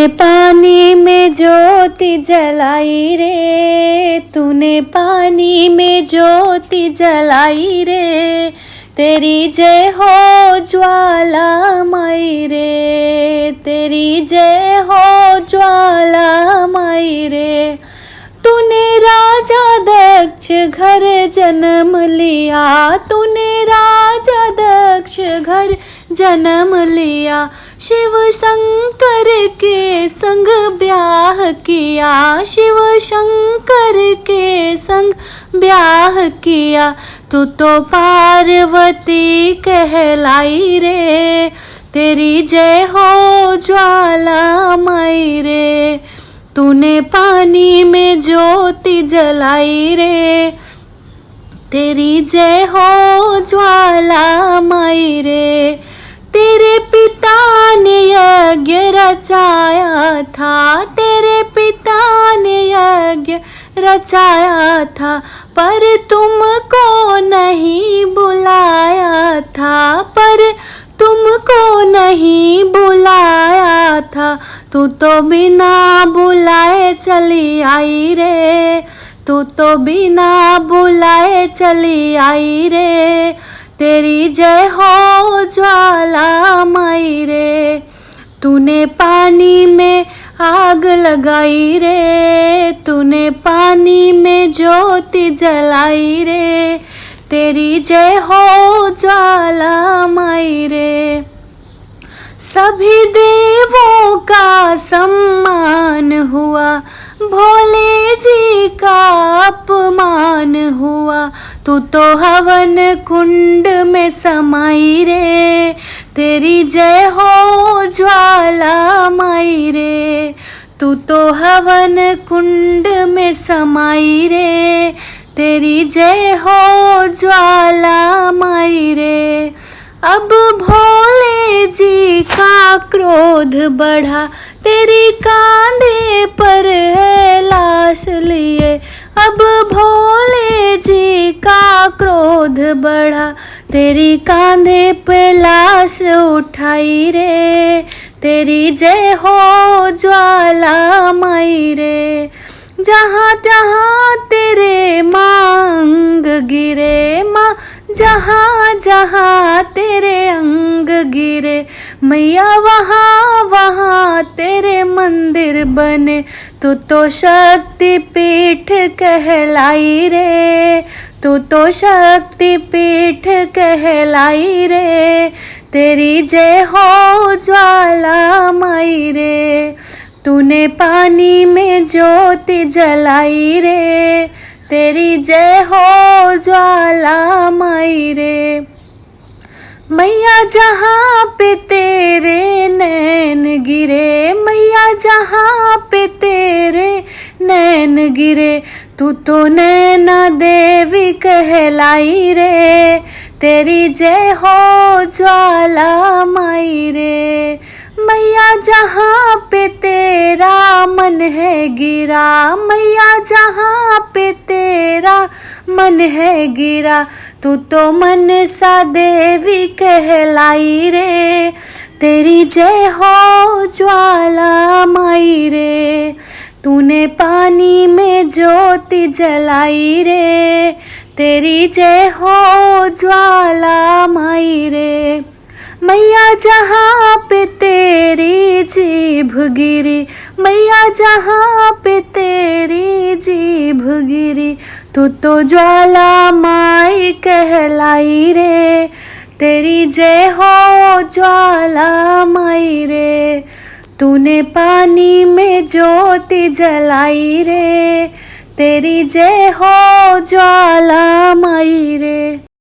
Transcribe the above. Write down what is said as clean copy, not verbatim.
पानी में ज्योति जलाई रे, तूने पानी में ज्योति जलाई रे, तेरी जय हो ज्वाला माई रे, तेरी जय हो ज्वाला माई रे। तूने राजा दक्ष घर जन्म लिया, तूने राजा दक्ष घर जन्म लिया, शिव शंकर के संग ब्याह किया, शिव शंकर के संग ब्याह किया। तू तो पार्वती कहलाई रे, तेरी जय हो ज्वाला माई रे। तूने पानी में ज्योति जलाई रे, तेरी जय हो ज्वाला माई रे। तेरे पिता ने यज्ञ रचाया था, तेरे पिता ने यज्ञ रचाया था, पर तुमको नहीं बुलाया था, पर तुमको नहीं बुलाया था। तू तो बिना बुलाए चली आई रे, तू तो बिना बुलाए चली आई रे, तेरी जय हो ज्वाला माई रे। तूने पानी में आग लगाई रे, तूने पानी में ज्योति जलाई रे, तेरी जय हो ज्वाला माई रे। सभी देवों का सम्मान हुआ, भोले जी का अपमान हुआ। तू तो हवन कुंड में समाई रे, तेरी जय हो ज्वाला माई रे। तू तो हवन कुंड में समाई रे, तेरी जय हो ज्वाला माई रे। अब भोले जी का क्रोध बढ़ा, तेरी कांधे पर है लाश लिए। अब भोले जी का क्रोध बढ़ा, तेरी कांधे पे लाश उठाई रे, तेरी जय हो ज्वाला माई रे। जहाँ जहाँ तेरे मांग गिरे माँ, जहाँ जहाँ तेरे अंग गिरे मैया, वहाँ वहाँ तेरे मंदिर बने। तू तो शक्ति पीठ कहलाई रे, तू तो शक्ति पीठ कहलाई रे, तेरी जय हो ज्वाला माई रे। तूने पानी में ज्योति जलाई रे, तेरी जय हो ज्वाला माई रे। मैया जहाँ पे तेरे नैन गिरे, मैया जहाँ पे तेरे नैन गिरे, तू तो नैना देवी कहलाई रे, तेरी जय हो ज्वाला माई रे। मैया जहाँ पे तेरा मन है गिरा, मैया जहाँ पे तेरा मन है गिरा, तू तो मनसा देवी कहलाई रे, तेरी जय हो ज्वाला माई रे। तूने पानी में ज्योति जलाई रे, तेरी जय हो ज्वाला माई रे। मैया जहाँ पे तेरी जीभ गिरी, मैया जहाँ पे तेरी जीभ गिरी, तू तो ज्वाला माई कहलाई रे, तेरी जय हो ज्वाला माई रे। तूने पानी में ज्योति जलाई रे, तेरी जय हो ज्वाला माई रे।